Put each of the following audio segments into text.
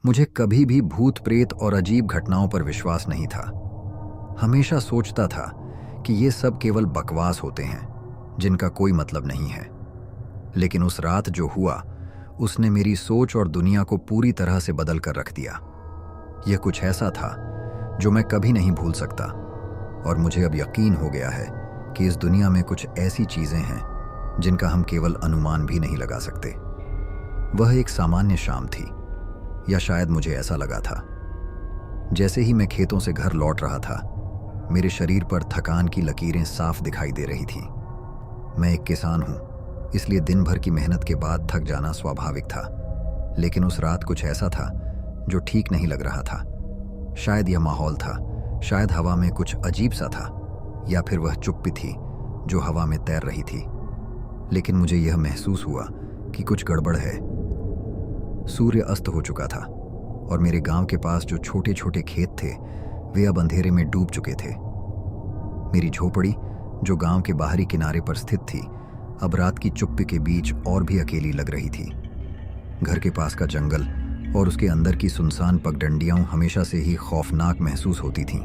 मुझे कभी भी भूत प्रेत और अजीब घटनाओं पर विश्वास नहीं था। हमेशा सोचता था कि ये सब केवल बकवास होते हैं जिनका कोई मतलब नहीं है। लेकिन उस रात जो हुआ उसने मेरी सोच और दुनिया को पूरी तरह से बदल कर रख दिया। यह कुछ ऐसा था जो मैं कभी नहीं भूल सकता, और मुझे अब यकीन हो गया है कि इस दुनिया में कुछ ऐसी चीजें हैं जिनका हम केवल अनुमान भी नहीं लगा सकते। वह एक सामान्य शाम थी, या शायद मुझे ऐसा लगा था। जैसे ही मैं खेतों से घर लौट रहा था, मेरे शरीर पर थकान की लकीरें साफ दिखाई दे रही थीं। मैं एक किसान हूं, इसलिए दिन भर की मेहनत के बाद थक जाना स्वाभाविक था। लेकिन उस रात कुछ ऐसा था जो ठीक नहीं लग रहा था। शायद यह माहौल था, शायद हवा में कुछ अजीब सा था, या फिर वह चुप्पी थी जो हवा में तैर रही थी। लेकिन मुझे यह महसूस हुआ कि कुछ गड़बड़ है। सूर्य अस्त हो चुका था और मेरे गांव के पास जो छोटे छोटे खेत थे वे अब अंधेरे में डूब चुके थे। मेरी झोपड़ी जो गांव के बाहरी किनारे पर स्थित थी, अब रात की चुप्पी के बीच और भी अकेली लग रही थी। घर के पास का जंगल और उसके अंदर की सुनसान पगडंडियां हमेशा से ही खौफनाक महसूस होती थीं,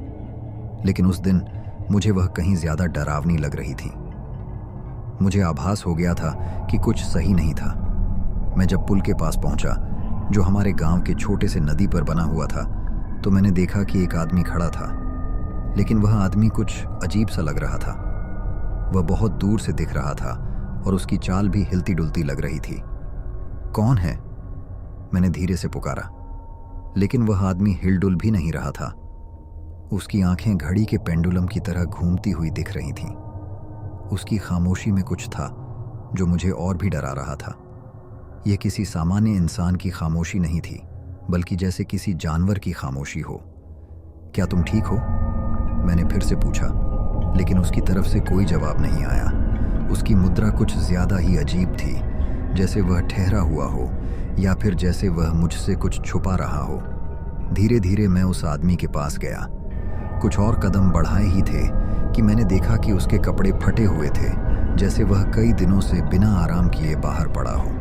लेकिन उस दिन मुझे वह कहीं ज्यादा डरावनी लग रही थी। मुझे आभास हो गया था कि कुछ सही नहीं था। मैं जब पुल के पास पहुंचा जो हमारे गांव के छोटे से नदी पर बना हुआ था, तो मैंने देखा कि एक आदमी खड़ा था। लेकिन वह आदमी कुछ अजीब सा लग रहा था। वह बहुत दूर से दिख रहा था और उसकी चाल भी हिलती डुलती लग रही थी। कौन है? मैंने धीरे से पुकारा, लेकिन वह आदमी हिलडुल भी नहीं रहा था। उसकी आंखें घड़ी के पेंडुलम की तरह घूमती हुई दिख रही थीं। उसकी खामोशी में कुछ था जो मुझे और भी डरा रहा था। यह किसी सामान्य इंसान की खामोशी नहीं थी, बल्कि जैसे किसी जानवर की खामोशी हो। क्या तुम ठीक हो? मैंने फिर से पूछा, लेकिन उसकी तरफ से कोई जवाब नहीं आया। उसकी मुद्रा कुछ ज्यादा ही अजीब थी, जैसे वह ठहरा हुआ हो या फिर जैसे वह मुझसे कुछ छुपा रहा हो। धीरे धीरे मैं उस आदमी के पास गया। कुछ और कदम बढ़ाए ही थे कि मैंने देखा कि उसके कपड़े फटे हुए थे, जैसे वह कई दिनों से बिना आराम किए बाहर पड़ा हो।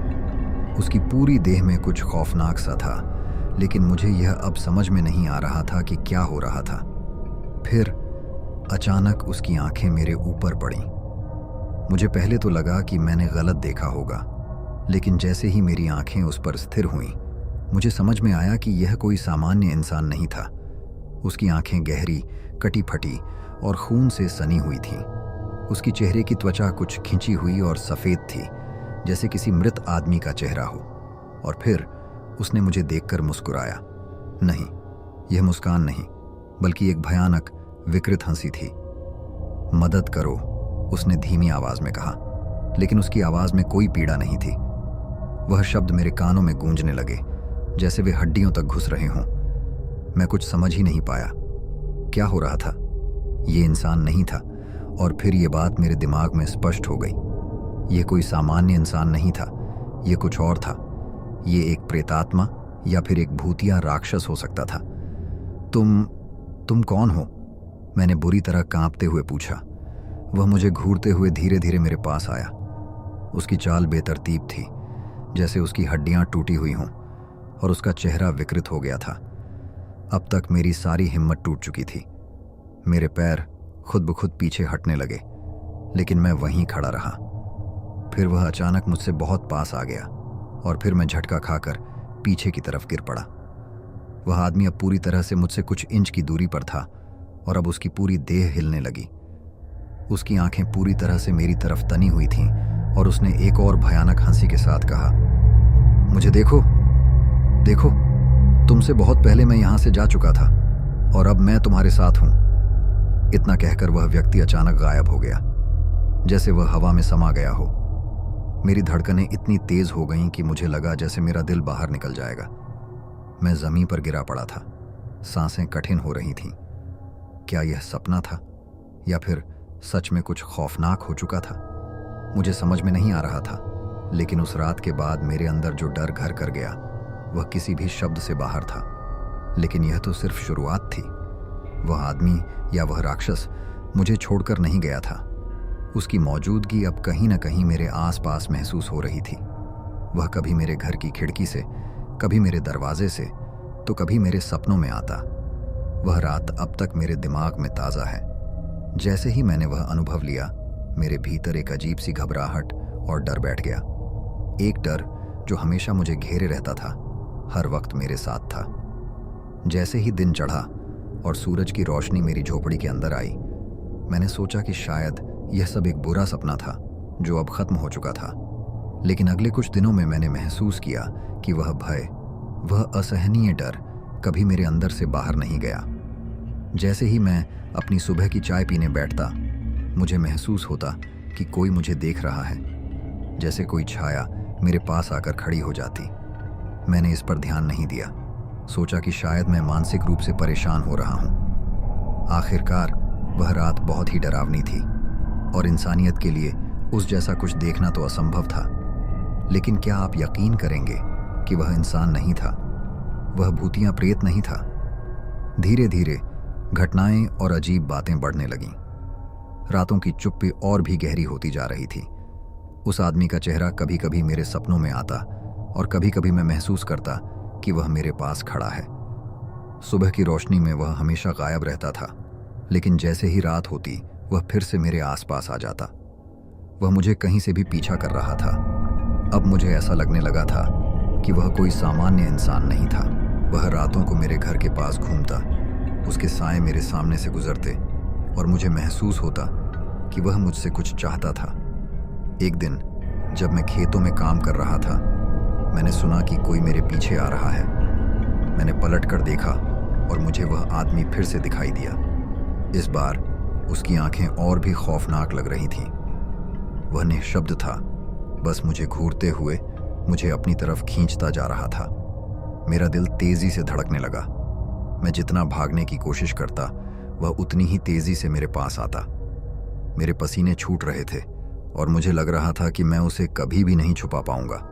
उसकी पूरी देह में कुछ खौफनाक सा था, लेकिन मुझे यह अब समझ में नहीं आ रहा था कि क्या हो रहा था। फिर अचानक उसकी आंखें मेरे ऊपर पड़ीं। मुझे पहले तो लगा कि मैंने गलत देखा होगा, लेकिन जैसे ही मेरी आंखें उस पर स्थिर हुईं, मुझे समझ में आया कि यह कोई सामान्य इंसान नहीं था। उसकी आंखें गहरी, कटी फटी और खून से सनी हुई थीं। उसकी चेहरे की त्वचा कुछ खिंची हुई और सफ़ेद थी, जैसे किसी मृत आदमी का चेहरा हो। और फिर उसने मुझे देखकर मुस्कुराया। नहीं, यह मुस्कान नहीं, बल्कि एक भयानक, विकृत हंसी थी। मदद करो, उसने धीमी आवाज में कहा, लेकिन उसकी आवाज में कोई पीड़ा नहीं थी। वह शब्द मेरे कानों में गूंजने लगे, जैसे वे हड्डियों तक घुस रहे हों। मैं कुछ समझ ही नहीं पाया। क्या हो रहा था? ये इंसान नहीं था, और फिर ये बात मेरे दिमाग में स्पष्ट हो गई। ये कोई सामान्य इंसान नहीं था, ये कुछ और था। ये एक प्रेतात्मा या फिर एक भूतिया राक्षस हो सकता था। तुम कौन हो? मैंने बुरी तरह कांपते हुए पूछा। वह मुझे घूरते हुए धीरे धीरे मेरे पास आया। उसकी चाल बेतरतीब थी, जैसे उसकी हड्डियां टूटी हुई हों, और उसका चेहरा विकृत हो गया था। अब तक मेरी सारी हिम्मत टूट चुकी थी। मेरे पैर खुद ब खुद पीछे हटने लगे, लेकिन मैं वहीं खड़ा रहा। फिर वह अचानक मुझसे बहुत पास आ गया, और फिर मैं झटका खाकर पीछे की तरफ गिर पड़ा। वह आदमी अब पूरी तरह से मुझसे कुछ इंच की दूरी पर था, और अब उसकी पूरी देह हिलने लगी। उसकी आंखें पूरी तरह से मेरी तरफ तनी हुई थीं, और उसने एक और भयानक हंसी के साथ कहा, मुझे देखो, देखो, तुमसे बहुत पहले मैं यहां से जा चुका था, और अब मैं तुम्हारे साथ हूं। इतना कहकर वह व्यक्ति अचानक गायब हो गया, जैसे वह हवा में समा गया हो। मेरी धड़कनें इतनी तेज हो गईं कि मुझे लगा जैसे मेरा दिल बाहर निकल जाएगा। मैं जमीन पर गिरा पड़ा था, सांसें कठिन हो रही थीं। क्या यह सपना था, या फिर सच में कुछ खौफनाक हो चुका था? मुझे समझ में नहीं आ रहा था, लेकिन उस रात के बाद मेरे अंदर जो डर घर कर गया, वह किसी भी शब्द से बाहर था। लेकिन यह तो सिर्फ शुरुआत थी। वह आदमी या वह राक्षस मुझे छोड़कर नहीं गया था। उसकी मौजूदगी अब कहीं न कहीं मेरे आसपास महसूस हो रही थी। वह कभी मेरे घर की खिड़की से, कभी मेरे दरवाजे से, तो कभी मेरे सपनों में आता। वह रात अब तक मेरे दिमाग में ताज़ा है। जैसे ही मैंने वह अनुभव लिया, मेरे भीतर एक अजीब सी घबराहट और डर बैठ गया। एक डर जो हमेशा मुझे घेरे रहता था, हर वक्त मेरे साथ था। जैसे ही दिन चढ़ा और सूरज की रोशनी मेरी झोपड़ी के अंदर आई, मैंने सोचा कि शायद यह सब एक बुरा सपना था जो अब खत्म हो चुका था। लेकिन अगले कुछ दिनों में मैंने महसूस किया कि वह भय, वह असहनीय डर कभी मेरे अंदर से बाहर नहीं गया। जैसे ही मैं अपनी सुबह की चाय पीने बैठता, मुझे महसूस होता कि कोई मुझे देख रहा है, जैसे कोई छाया मेरे पास आकर खड़ी हो जाती। मैंने इस पर ध्यान नहीं दिया, सोचा कि शायद मैं मानसिक रूप से परेशान हो रहा हूँ। आखिरकार वह रात बहुत ही डरावनी थी और इंसानियत के लिए उस जैसा कुछ देखना तो असंभव था। लेकिन क्या आप यकीन करेंगे कि वह इंसान नहीं था, वह भूतिया प्रेत नहीं था। धीरे धीरे घटनाएं और अजीब बातें बढ़ने लगीं। रातों की चुप्पी और भी गहरी होती जा रही थी। उस आदमी का चेहरा कभी कभी मेरे सपनों में आता और कभी कभी मैं महसूस करता कि वह मेरे पास खड़ा है। सुबह की रोशनी में वह हमेशा गायब रहता था, लेकिन जैसे ही रात होती वह फिर से मेरे आसपास आ जाता। वह मुझे कहीं से भी पीछा कर रहा था। अब मुझे ऐसा लगने लगा था कि वह कोई सामान्य इंसान नहीं था। वह रातों को मेरे घर के पास घूमता, उसके साए मेरे सामने से गुजरते और मुझे महसूस होता कि वह मुझसे कुछ चाहता था। एक दिन जब मैं खेतों में काम कर रहा था, मैंने सुना कि कोई मेरे पीछे आ रहा है। मैंने पलट कर देखा और मुझे वह आदमी फिर से दिखाई दिया। इस बार उसकी आंखें और भी खौफनाक लग रही थीं। वह निःशब्द था, बस मुझे घूरते हुए मुझे अपनी तरफ खींचता जा रहा था। मेरा दिल तेजी से धड़कने लगा। मैं जितना भागने की कोशिश करता, वह उतनी ही तेजी से मेरे पास आता। मेरे पसीने छूट रहे थे और मुझे लग रहा था कि मैं उसे कभी भी नहीं छुपा पाऊंगा।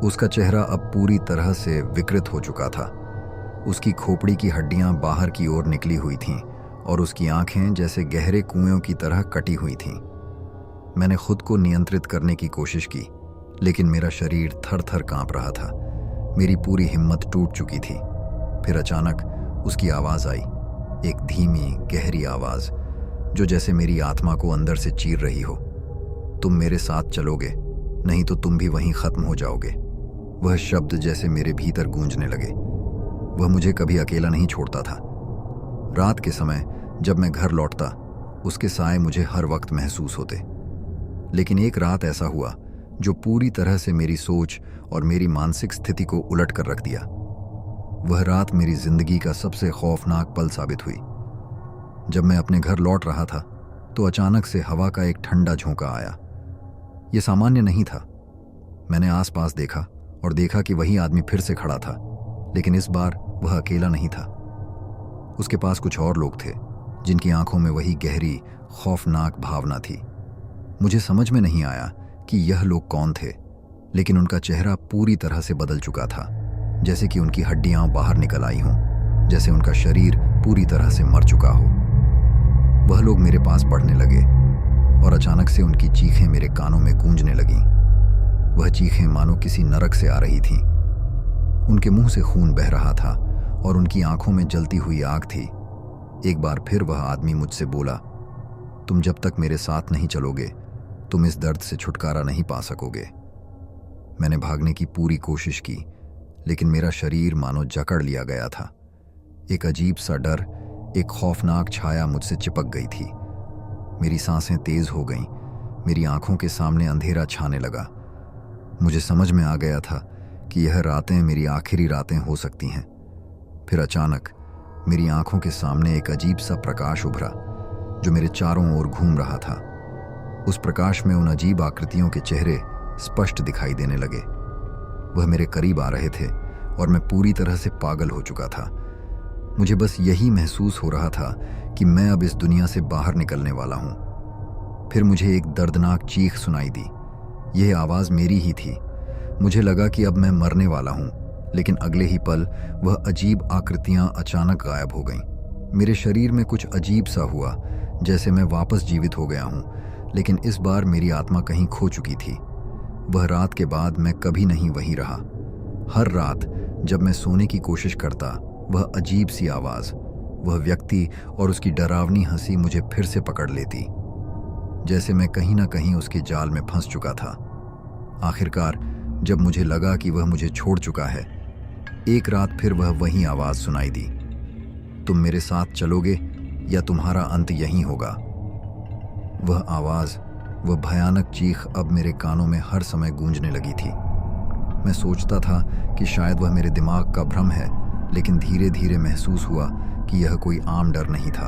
उसका चेहरा अब पूरी तरह से विकृत हो चुका था। उसकी खोपड़ी की हड्डियां बाहर की ओर निकली हुई थीं और उसकी आंखें जैसे गहरे कुएं की तरह कटी हुई थीं। मैंने खुद को नियंत्रित करने की कोशिश की, लेकिन मेरा शरीर थर-थर कांप रहा था। मेरी पूरी हिम्मत टूट चुकी थी। फिर अचानक उसकी आवाज आई, एक धीमी गहरी आवाज जो जैसे मेरी आत्मा को अंदर से चीर रही हो। तुम मेरे साथ चलोगे, नहीं तो तुम भी वहीं खत्म हो जाओगे। वह शब्द जैसे मेरे भीतर गूंजने लगे। वह मुझे कभी अकेला नहीं छोड़ता था। रात के समय जब मैं घर लौटता, उसके साए मुझे हर वक्त महसूस होते। लेकिन एक रात ऐसा हुआ जो पूरी तरह से मेरी सोच और मेरी मानसिक स्थिति को उलट कर रख दिया। वह रात मेरी जिंदगी का सबसे खौफनाक पल साबित हुई। जब मैं अपने घर लौट रहा था तो अचानक से हवा का एक ठंडा झोंका आया। यह सामान्य नहीं था। मैंने आसपास देखा और देखा कि वही आदमी फिर से खड़ा था, लेकिन इस बार वह अकेला नहीं था। उसके पास कुछ और लोग थे जिनकी आंखों में वही गहरी खौफनाक भावना थी। मुझे समझ में नहीं आया कि यह लोग कौन थे, लेकिन उनका चेहरा पूरी तरह से बदल चुका था, जैसे कि उनकी हड्डियां बाहर निकल आई हों, जैसे उनका शरीर पूरी तरह से मर चुका हो। वह लोग मेरे पास बढ़ने लगे और अचानक से उनकी चीखें मेरे कानों में गूंजने लगीं। वह चीखें मानो किसी नरक से आ रही थीं। उनके मुंह से खून बह रहा था और उनकी आंखों में जलती हुई आग थी। एक बार फिर वह आदमी मुझसे बोला, तुम जब तक मेरे साथ नहीं चलोगे, तुम इस दर्द से छुटकारा नहीं पा सकोगे। मैंने भागने की पूरी कोशिश की, लेकिन मेरा शरीर मानो जकड़ लिया गया था। एक अजीब सा डर, एक खौफनाक छाया मुझसे चिपक गई थी। मेरी सांसें तेज हो गईं, मेरी आंखों के सामने अंधेरा छाने लगा। मुझे समझ में आ गया था कि यह रातें मेरी आखिरी रातें हो सकती हैं। फिर अचानक मेरी आंखों के सामने एक अजीब सा प्रकाश उभरा जो मेरे चारों ओर घूम रहा था। उस प्रकाश में उन अजीब आकृतियों के चेहरे स्पष्ट दिखाई देने लगे। वह मेरे करीब आ रहे थे और मैं पूरी तरह से पागल हो चुका था। मुझे बस यही महसूस हो रहा था कि मैं अब इस दुनिया से बाहर निकलने वाला हूं। फिर मुझे एक दर्दनाक चीख सुनाई दी। यह आवाज मेरी ही थी। मुझे लगा कि अब मैं मरने वाला हूं, लेकिन अगले ही पल वह अजीब आकृतियां अचानक गायब हो गईं। मेरे शरीर में कुछ अजीब सा हुआ, जैसे मैं वापस जीवित हो गया हूं, लेकिन इस बार मेरी आत्मा कहीं खो चुकी थी। वह रात के बाद मैं कभी नहीं वहीं रहा। हर रात जब मैं सोने की कोशिश करता, वह अजीब सी आवाज़, वह व्यक्ति और उसकी डरावनी हंसी मुझे फिर से पकड़ लेती, जैसे मैं कहीं ना कहीं उसके जाल में फंस चुका था। आखिरकार जब मुझे लगा कि वह मुझे छोड़ चुका है, एक रात फिर वह वही आवाज़ सुनाई दी, तुम मेरे साथ चलोगे या तुम्हारा अंत यहीं होगा। वह आवाज़, वह भयानक चीख अब मेरे कानों में हर समय गूंजने लगी थी। मैं सोचता था कि शायद वह मेरे दिमाग का भ्रम है, लेकिन धीरे धीरे महसूस हुआ कि यह कोई आम डर नहीं था।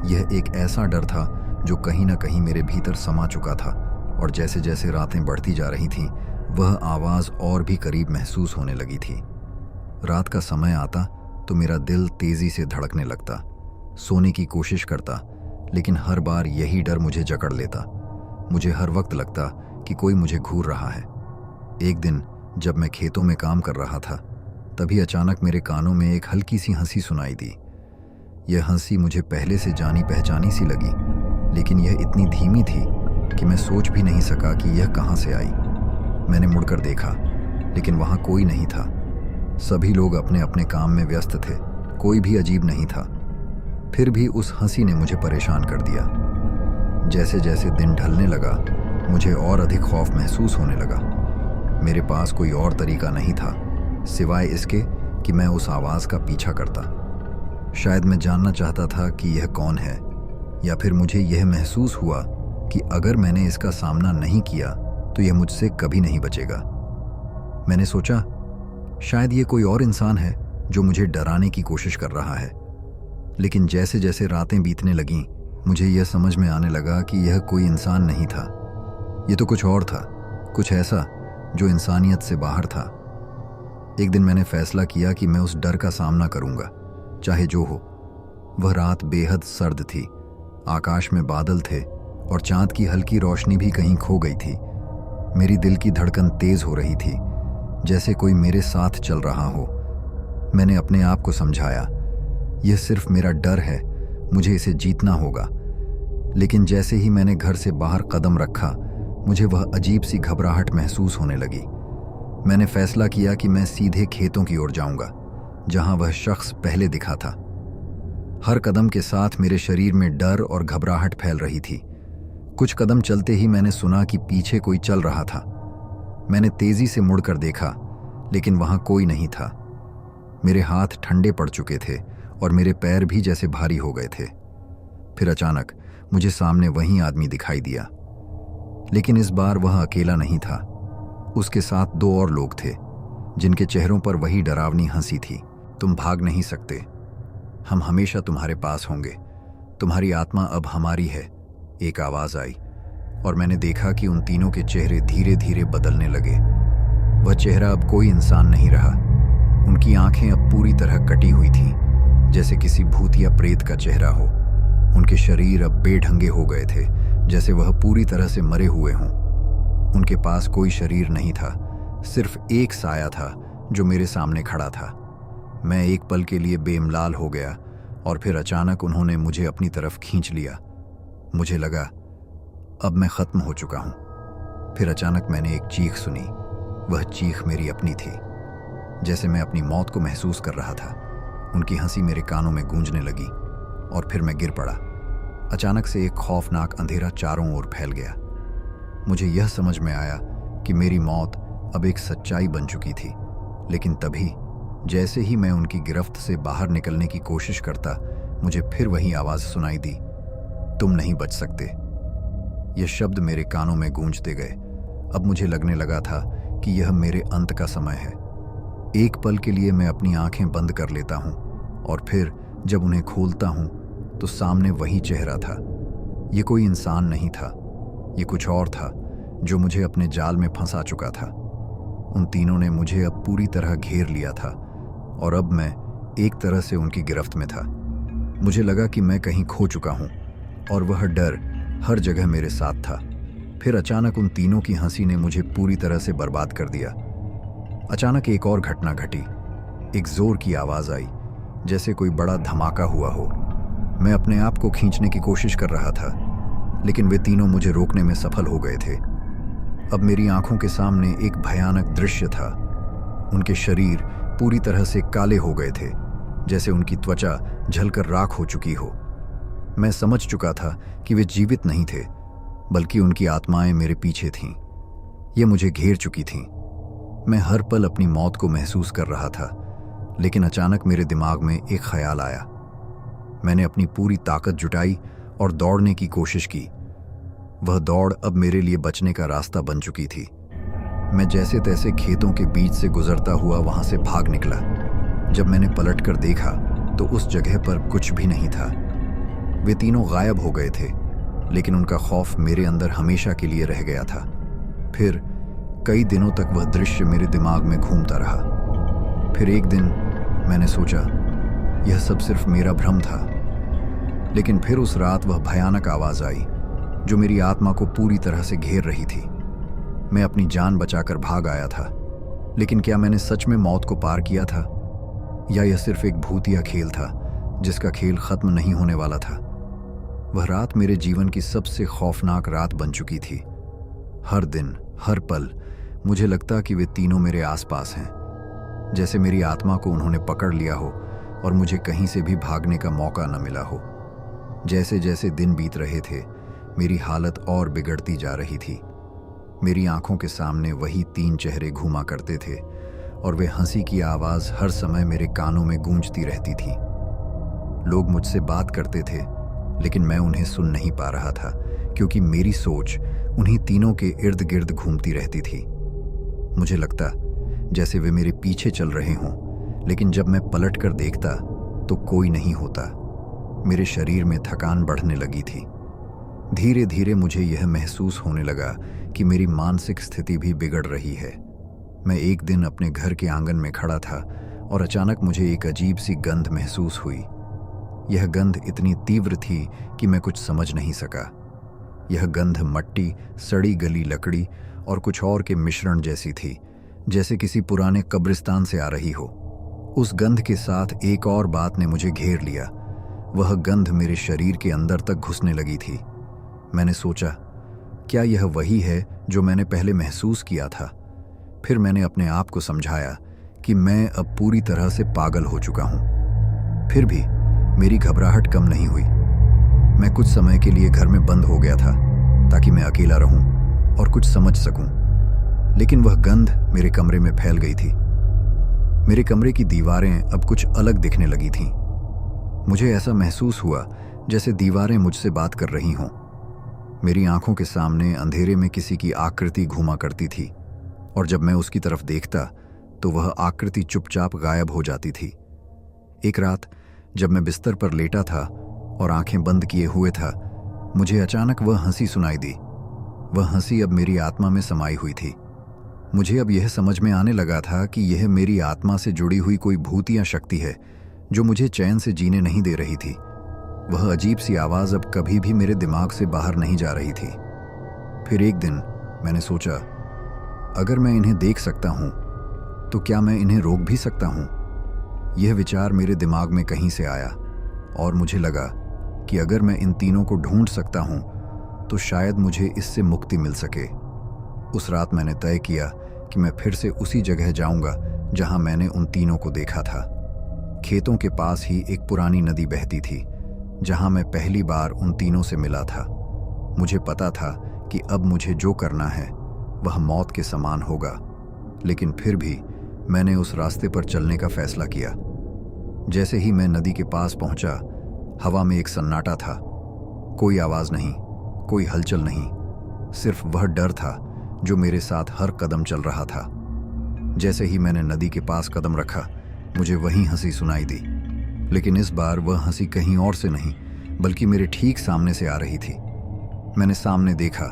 यह एक ऐसा डर था जो कहीं ना कहीं मेरे भीतर समा चुका था, और जैसे जैसे रातें बढ़ती जा रही थीं, वह आवाज़ और भी करीब महसूस होने लगी थी। रात का समय आता तो मेरा दिल तेज़ी से धड़कने लगता, सोने की कोशिश करता, लेकिन हर बार यही डर मुझे जकड़ लेता। मुझे हर वक्त लगता कि कोई मुझे घूर रहा है। एक दिन जब मैं खेतों में काम कर रहा था, तभी अचानक मेरे कानों में एक हल्की सी हंसी सुनाई दी। यह हंसी मुझे पहले से जानी पहचानी सी लगी, लेकिन यह इतनी धीमी थी कि मैं सोच भी नहीं सका कि यह कहाँ से आई। मैंने मुड़कर देखा, लेकिन वहाँ कोई नहीं था। सभी लोग अपने अपने काम में व्यस्त थे, कोई भी अजीब नहीं था। फिर भी उस हंसी ने मुझे परेशान कर दिया। जैसे जैसे दिन ढलने लगा, मुझे और अधिक खौफ महसूस होने लगा। मेरे पास कोई और तरीका नहीं था सिवाय इसके कि मैं उस आवाज़ का पीछा करता। शायद मैं जानना चाहता था कि यह कौन है, या फिर मुझे यह महसूस हुआ कि अगर मैंने इसका सामना नहीं किया तो यह मुझसे कभी नहीं बचेगा। मैंने सोचा शायद ये कोई और इंसान है जो मुझे डराने की कोशिश कर रहा है। लेकिन जैसे जैसे रातें बीतने लगीं, मुझे यह समझ में आने लगा कि यह कोई इंसान नहीं था। यह तो कुछ और था, कुछ ऐसा जो इंसानियत से बाहर था। एक दिन मैंने फैसला किया कि मैं उस डर का सामना करूंगा, चाहे जो हो। वह रात बेहद सर्द थी, आकाश में बादल थे और चांद की हल्की रोशनी भी कहीं खो गई थी। मेरी दिल की धड़कन तेज हो रही थी, जैसे कोई मेरे साथ चल रहा हो। मैंने अपने आप को समझाया, यह सिर्फ मेरा डर है, मुझे इसे जीतना होगा। लेकिन जैसे ही मैंने घर से बाहर कदम रखा, मुझे वह अजीब सी घबराहट महसूस होने लगी। मैंने फैसला किया कि मैं सीधे खेतों की ओर जाऊंगा, जहां वह शख्स पहले दिखा था। हर कदम के साथ मेरे शरीर में डर और घबराहट फैल रही थी। कुछ कदम चलते ही मैंने सुना कि पीछे कोई चल रहा था। मैंने तेजी से मुड़कर देखा, लेकिन वहां कोई नहीं था। मेरे हाथ ठंडे पड़ चुके थे और मेरे पैर भी जैसे भारी हो गए थे। फिर अचानक मुझे सामने वही आदमी दिखाई दिया, लेकिन इस बार वह अकेला नहीं था। उसके साथ दो और लोग थे, जिनके चेहरों पर वही डरावनी हंसी थी। तुम भाग नहीं सकते, हम हमेशा तुम्हारे पास होंगे, तुम्हारी आत्मा अब हमारी है, एक आवाज़ आई। और मैंने देखा कि उन तीनों के चेहरे धीरे धीरे बदलने लगे। वह चेहरा अब कोई इंसान नहीं रहा। उनकी आंखें अब पूरी तरह कटी हुई थीं, जैसे किसी भूत या प्रेत का चेहरा हो। उनके शरीर अब बेढंगे हो गए थे, जैसे वह पूरी तरह से मरे हुए हों। उनके पास कोई शरीर नहीं था, सिर्फ एक साया था जो मेरे सामने खड़ा था। मैं एक पल के लिए बेमलाल हो गया, और फिर अचानक उन्होंने मुझे अपनी तरफ खींच लिया। मुझे लगा अब मैं खत्म हो चुका हूं। फिर अचानक मैंने एक चीख सुनी। वह चीख मेरी अपनी थी, जैसे मैं अपनी मौत को महसूस कर रहा था। उनकी हंसी मेरे कानों में गूंजने लगी, और फिर मैं गिर पड़ा। अचानक से एक खौफनाक अंधेरा चारों ओर फैल गया। मुझे यह समझ में आया कि मेरी मौत अब एक सच्चाई बन चुकी थी। लेकिन तभी जैसे ही मैं उनकी गिरफ्त से बाहर निकलने की कोशिश करता, मुझे फिर वही आवाज़ सुनाई दी, तुम नहीं बच सकते। ये शब्द मेरे कानों में गूंजते गए। अब मुझे लगने लगा था कि यह मेरे अंत का समय है। एक पल के लिए मैं अपनी आंखें बंद कर लेता हूं, और फिर जब उन्हें खोलता हूं तो सामने वही चेहरा था। ये कोई इंसान नहीं था, ये कुछ और था जो मुझे अपने जाल में फंसा चुका था। उन तीनों ने मुझे अब पूरी तरह घेर लिया था, और अब मैं एक तरह से उनकी गिरफ्त में था। मुझे लगा कि मैं कहीं खो चुका हूं, और वह डर हर जगह मेरे साथ था। फिर अचानक उन तीनों की हंसी ने मुझे पूरी तरह से बर्बाद कर दिया। अचानक एक और घटना घटी। एक जोर की आवाज़ आई, जैसे कोई बड़ा धमाका हुआ हो। मैं अपने आप को खींचने की कोशिश कर रहा था, लेकिन वे तीनों मुझे रोकने में सफल हो गए थे। अब मेरी आंखों के सामने एक भयानक दृश्य था। उनके शरीर पूरी तरह से काले हो गए थे, जैसे उनकी त्वचा जलकर राख हो चुकी हो। मैं समझ चुका था कि वे जीवित नहीं थे, बल्कि उनकी आत्माएं मेरे पीछे थीं। ये मुझे घेर चुकी थीं। मैं हर पल अपनी मौत को महसूस कर रहा था, लेकिन अचानक मेरे दिमाग में एक ख्याल आया। मैंने अपनी पूरी ताकत जुटाई और दौड़ने की कोशिश की। वह दौड़ अब मेरे लिए बचने का रास्ता बन चुकी थी। मैं जैसे तैसे खेतों के बीच से गुजरता हुआ वहां से भाग निकला। जब मैंने पलटकर देखा तो उस जगह पर कुछ भी नहीं था। वे तीनों गायब हो गए थे, लेकिन उनका खौफ मेरे अंदर हमेशा के लिए रह गया था। फिर कई दिनों तक वह दृश्य मेरे दिमाग में घूमता रहा। फिर एक दिन मैंने सोचा यह सब सिर्फ मेरा भ्रम था, लेकिन फिर उस रात वह भयानक आवाज आई जो मेरी आत्मा को पूरी तरह से घेर रही थी। मैं अपनी जान बचाकर भाग आया था, लेकिन क्या मैंने सच में मौत को पार किया था, या यह सिर्फ एक भूतिया खेल था जिसका खेल खत्म नहीं होने वाला था। वह रात मेरे जीवन की सबसे खौफनाक रात बन चुकी थी। हर दिन, हर पल मुझे लगता कि वे तीनों मेरे आसपास हैं, जैसे मेरी आत्मा को उन्होंने पकड़ लिया हो और मुझे कहीं से भी भागने का मौका न मिला हो। जैसे जैसे दिन बीत रहे थे, मेरी हालत और बिगड़ती जा रही थी। मेरी आंखों के सामने वही तीन चेहरे घूमा करते थे और वे हंसी की आवाज हर समय मेरे कानों में गूंजती रहती थी। लोग मुझसे बात करते थे, लेकिन मैं उन्हें सुन नहीं पा रहा था, क्योंकि मेरी सोच उन्हीं तीनों के इर्द गिर्द घूमती रहती थी। मुझे लगता जैसे वे मेरे पीछे चल रहे हों, लेकिन जब मैं पलट कर देखता तो कोई नहीं होता। मेरे शरीर में थकान बढ़ने लगी थी। धीरे धीरे मुझे यह महसूस होने लगा कि मेरी मानसिक स्थिति भी बिगड़ रही है। मैं एक दिन अपने घर के आंगन में खड़ा था और अचानक मुझे एक अजीब सी गंध महसूस हुई। यह गंध इतनी तीव्र थी कि मैं कुछ समझ नहीं सका। यह गंध मट्टी, सड़ी गली लकड़ी और कुछ और के मिश्रण जैसी थी, जैसे किसी पुराने कब्रिस्तान से आ रही हो। उस गंध के साथ एक और बात ने मुझे घेर लिया। वह गंध मेरे शरीर के अंदर तक घुसने लगी थी। मैंने सोचा, क्या यह वही है जो मैंने पहले महसूस किया था? फिर मैंने अपने आप को समझाया कि मैं अब पूरी तरह से पागल हो चुका हूं। फिर भी मेरी घबराहट कम नहीं हुई। मैं कुछ समय के लिए घर में बंद हो गया था ताकि मैं अकेला रहूं और कुछ समझ सकूं। लेकिन वह गंध मेरे कमरे में फैल गई थी। मेरे कमरे की दीवारें अब कुछ अलग दिखने लगी थीं। मुझे ऐसा महसूस हुआ जैसे दीवारें मुझसे बात कर रही हों। मेरी आंखों के सामने अंधेरे में किसी की आकृति घूमा करती थी, और जब मैं उसकी तरफ देखता तो वह आकृति चुपचाप गायब हो जाती थी। एक रात जब मैं बिस्तर पर लेटा था और आंखें बंद किए हुए था, मुझे अचानक वह हंसी सुनाई दी। वह हंसी अब मेरी आत्मा में समाई हुई थी। मुझे अब यह समझ में आने लगा था कि यह मेरी आत्मा से जुड़ी हुई कोई भूतिया शक्ति है जो मुझे चैन से जीने नहीं दे रही थी। वह अजीब सी आवाज अब कभी भी मेरे दिमाग से बाहर नहीं जा रही थी। फिर एक दिन मैंने सोचा, अगर मैं इन्हें देख सकता हूं तो क्या मैं इन्हें रोक भी सकता हूं? यह विचार मेरे दिमाग में कहीं से आया और मुझे लगा कि अगर मैं इन तीनों को ढूंढ सकता हूं तो शायद मुझे इससे मुक्ति मिल सके। उस रात मैंने तय किया कि मैं फिर से उसी जगह जाऊंगा जहां मैंने उन तीनों को देखा था। खेतों के पास ही एक पुरानी नदी बहती थी, जहां मैं पहली बार उन तीनों से मिला था। मुझे पता था कि अब मुझे जो करना है वह मौत के समान होगा, लेकिन फिर भी मैंने उस रास्ते पर चलने का फैसला किया। जैसे ही मैं नदी के पास पहुंचा, हवा में एक सन्नाटा था। कोई आवाज नहीं, कोई हलचल नहीं, सिर्फ वह डर था जो मेरे साथ हर कदम चल रहा था। जैसे ही मैंने नदी के पास कदम रखा, मुझे वही हंसी सुनाई दी, लेकिन इस बार वह हंसी कहीं और से नहीं बल्कि मेरे ठीक सामने से आ रही थी। मैंने सामने देखा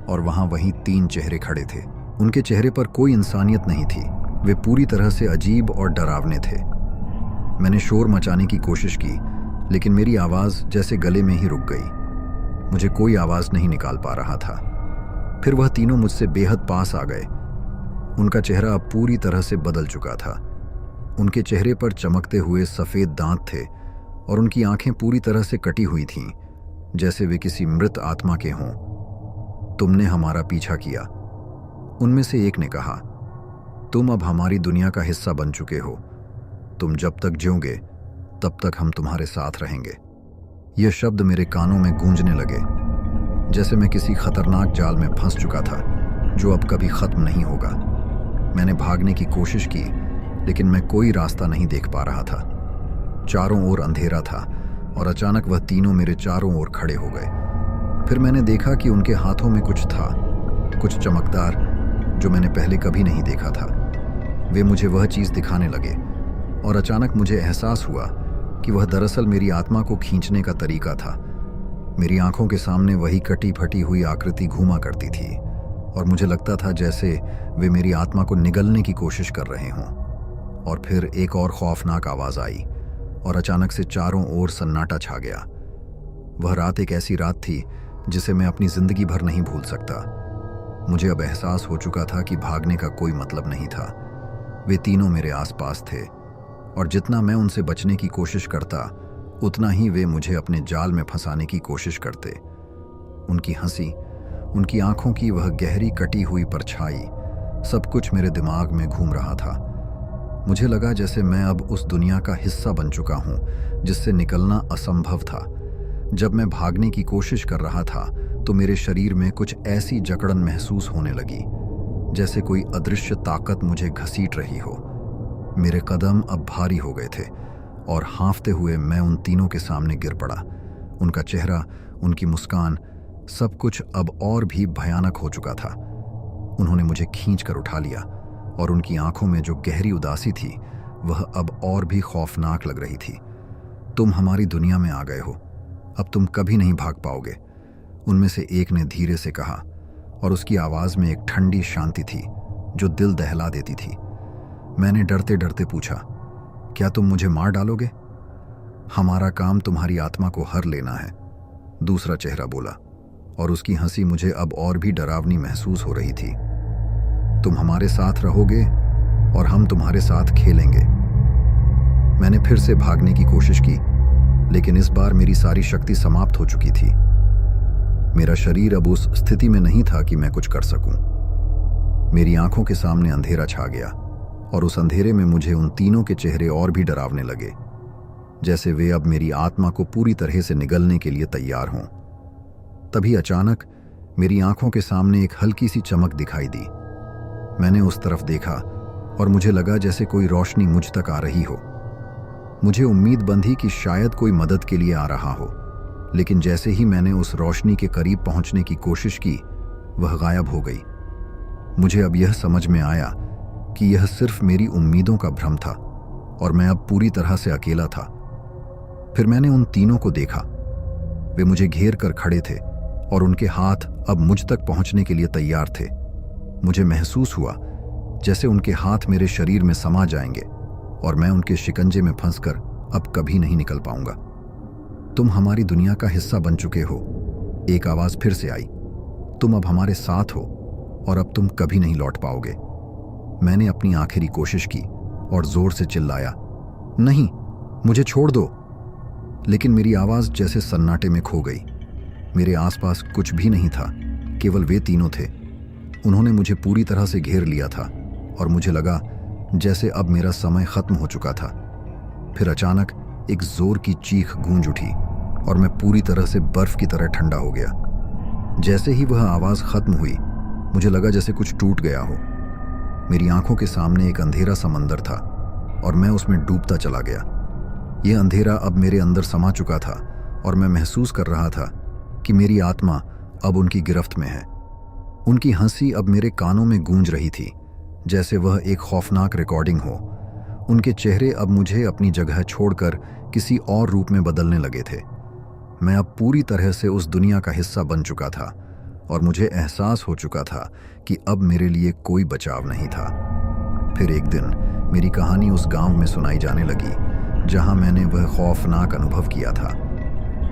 और वहां वही तीन चेहरे खड़े थे। उनके चेहरे पर कोई इंसानियत नहीं थी। वे पूरी तरह से अजीब और डरावने थे। मैंने शोर मचाने की कोशिश की, लेकिन मेरी आवाज जैसे गले में ही रुक गई। मुझे कोई आवाज नहीं निकाल पा रहा था। फिर वह तीनों मुझसे बेहद पास आ गए। उनका चेहरा अब पूरी तरह से बदल चुका था। उनके चेहरे पर चमकते हुए सफेद दांत थे और उनकी आंखें पूरी तरह से कटी हुई थीं, जैसे वे किसी मृत आत्मा के हों। तुमने हमारा पीछा किया, उनमें से एक ने कहा। तुम अब हमारी दुनिया का हिस्सा बन चुके हो। तुम जब तक जियोगे तब तक हम तुम्हारे साथ रहेंगे। ये शब्द मेरे कानों में गूंजने लगे, जैसे मैं किसी खतरनाक जाल में फंस चुका था जो अब कभी खत्म नहीं होगा। मैंने भागने की कोशिश की, लेकिन मैं कोई रास्ता नहीं देख पा रहा था। चारों ओर अंधेरा था और अचानक वह तीनों मेरे चारों ओर खड़े हो गए। फिर मैंने देखा कि उनके हाथों में कुछ था, कुछ चमकदार, जो मैंने पहले कभी नहीं देखा था। वे मुझे वह चीज़ दिखाने लगे और अचानक मुझे एहसास हुआ कि वह दरअसल मेरी आत्मा को खींचने का तरीका था। मेरी आंखों के सामने वही कटी फटी हुई आकृति घूमा करती थी और मुझे लगता था जैसे वे मेरी आत्मा को निगलने की कोशिश कर रहे हों। और फिर एक और खौफनाक आवाज़ आई और अचानक से चारों ओर सन्नाटा छा गया। वह रात एक ऐसी रात थी जिसे मैं अपनी जिंदगी भर नहीं भूल सकता। मुझे अब एहसास हो चुका था कि भागने का कोई मतलब नहीं था। वे तीनों मेरे आसपास थे और जितना मैं उनसे बचने की कोशिश करता, उतना ही वे मुझे अपने जाल में फंसाने की कोशिश करते। उनकी हंसी, उनकी आंखों की वह गहरी कटी हुई परछाई, सब कुछ मेरे दिमाग में घूम रहा था। मुझे लगा जैसे मैं अब उस दुनिया का हिस्सा बन चुका हूं जिससे निकलना असंभव था। जब मैं भागने की कोशिश कर रहा था तो मेरे शरीर में कुछ ऐसी जकड़न महसूस होने लगी जैसे कोई अदृश्य ताकत मुझे घसीट रही हो। मेरे कदम अब भारी हो गए थे और हाँफते हुए मैं उन तीनों के सामने गिर पड़ा। उनका चेहरा, उनकी मुस्कान, सब कुछ अब और भी भयानक हो चुका था। उन्होंने मुझे खींच कर उठा लिया और उनकी आंखों में जो गहरी उदासी थी वह अब और भी खौफनाक लग रही थी। तुम हमारी दुनिया में आ गए हो, अब तुम कभी नहीं भाग पाओगे, उनमें से एक ने धीरे से कहा और उसकी आवाज़ में एक ठंडी शांति थी जो दिल दहला देती थी। मैंने डरते डरते पूछा, क्या तुम मुझे मार डालोगे? हमारा काम तुम्हारी आत्मा को हर लेना है, दूसरा चेहरा बोला और उसकी हंसी मुझे अब और भी डरावनी महसूस हो रही थी। तुम हमारे साथ रहोगे और हम तुम्हारे साथ खेलेंगे। मैंने फिर से भागने की कोशिश की, लेकिन इस बार मेरी सारी शक्ति समाप्त हो चुकी थी। मेरा शरीर अब उस स्थिति में नहीं था कि मैं कुछ कर सकूं। मेरी आंखों के सामने अंधेरा छा गया और उस अंधेरे में मुझे उन तीनों के चेहरे और भी डरावने लगे, जैसे वे अब मेरी आत्मा को पूरी तरह से निगलने के लिए तैयार हों। तभी अचानक मेरी आंखों के सामने एक हल्की सी चमक दिखाई दी। मैंने उस तरफ देखा और मुझे लगा जैसे कोई रोशनी मुझ तक आ रही हो। मुझे उम्मीद बंधी कि शायद कोई मदद के लिए आ रहा हो, लेकिन जैसे ही मैंने उस रोशनी के करीब पहुंचने की कोशिश की, वह गायब हो गई। मुझे अब यह समझ में आया कि यह सिर्फ मेरी उम्मीदों का भ्रम था और मैं अब पूरी तरह से अकेला था। फिर मैंने उन तीनों को देखा। वे मुझे घेर कर खड़े थे और उनके हाथ अब मुझ तक पहुंचने के लिए तैयार थे। मुझे महसूस हुआ जैसे उनके हाथ मेरे शरीर में समा जाएंगे और मैं उनके शिकंजे में फंसकर अब कभी नहीं निकल पाऊंगा। तुम हमारी दुनिया का हिस्सा बन चुके हो, एक आवाज फिर से आई। तुम अब हमारे साथ हो और अब तुम कभी नहीं लौट पाओगे। मैंने अपनी आखिरी कोशिश की और जोर से चिल्लाया, नहीं, मुझे छोड़ दो। लेकिन मेरी आवाज जैसे सन्नाटे में खो गई। मेरे आसपास कुछ भी नहीं था, केवल वे तीनों थे। उन्होंने मुझे पूरी तरह से घेर लिया था और मुझे लगा जैसे अब मेरा समय खत्म हो चुका था। फिर अचानक एक जोर की चीख गूंज उठी और मैं पूरी तरह से बर्फ की तरह ठंडा हो गया। जैसे ही वह आवाज खत्म हुई, मुझे लगा जैसे कुछ टूट गया हो। मेरी आंखों के सामने एक अंधेरा समंदर था और मैं उसमें डूबता चला गया। यह अंधेरा अब मेरे अंदर समा चुका था और मैं महसूस कर रहा था कि मेरी आत्मा अब उनकी गिरफ्त में है। उनकी हंसी अब मेरे कानों में गूंज रही थी, जैसे वह एक खौफनाक रिकॉर्डिंग हो। उनके चेहरे अब मुझे अपनी जगह छोड़कर किसी और रूप में बदलने लगे थे। मैं अब पूरी तरह से उस दुनिया का हिस्सा बन चुका था और मुझे एहसास हो चुका था कि अब मेरे लिए कोई बचाव नहीं था। फिर एक दिन मेरी कहानी उस गांव में सुनाई जाने लगी जहां मैंने वह खौफनाक अनुभव किया था।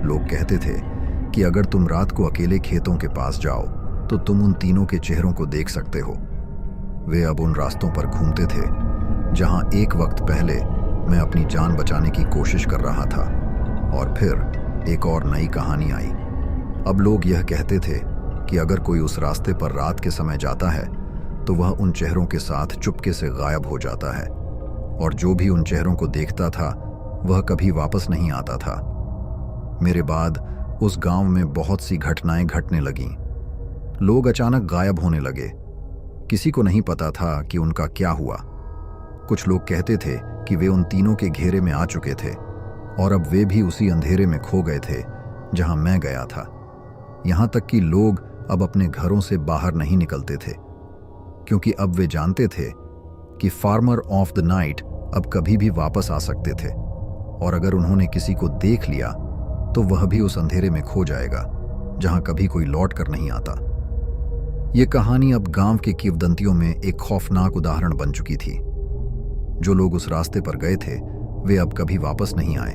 लोग कहते थे कि अगर तुम रात को अकेले खेतों के पास जाओ तो तुम उन तीनों के चेहरों को देख सकते हो। वे अब उन रास्तों पर घूमते थे जहां एक वक्त पहले मैं अपनी जान बचाने की कोशिश कर रहा था। और फिर एक और नई कहानी आई। अब लोग यह कहते थे कि अगर कोई उस रास्ते पर रात के समय जाता है तो वह उन चेहरों के साथ चुपके से गायब हो जाता है, और जो भी उन चेहरों को देखता था वह कभी वापस नहीं आता था। मेरे बाद उस गांव में बहुत सी घटनाएं घटने लगीं। लोग अचानक गायब होने लगे। किसी को नहीं पता था कि उनका क्या हुआ। कुछ लोग कहते थे कि वे उन तीनों के घेरे में आ चुके थे और अब वे भी उसी अंधेरे में खो गए थे जहां मैं गया था। यहां तक कि लोग अब अपने घरों से बाहर नहीं निकलते थे, क्योंकि अब वे जानते थे कि फार्मर ऑफ द नाइट अब कभी भी वापस आ सकते थे, और अगर उन्होंने किसी को देख लिया तो वह भी उस अंधेरे में खो जाएगा जहां कभी कोई लौट कर नहीं आता। ये कहानी अब गांव के किंवदंतियों में एक खौफनाक उदाहरण बन चुकी थी। जो लोग उस रास्ते पर गए थे वे अब कभी वापस नहीं आए।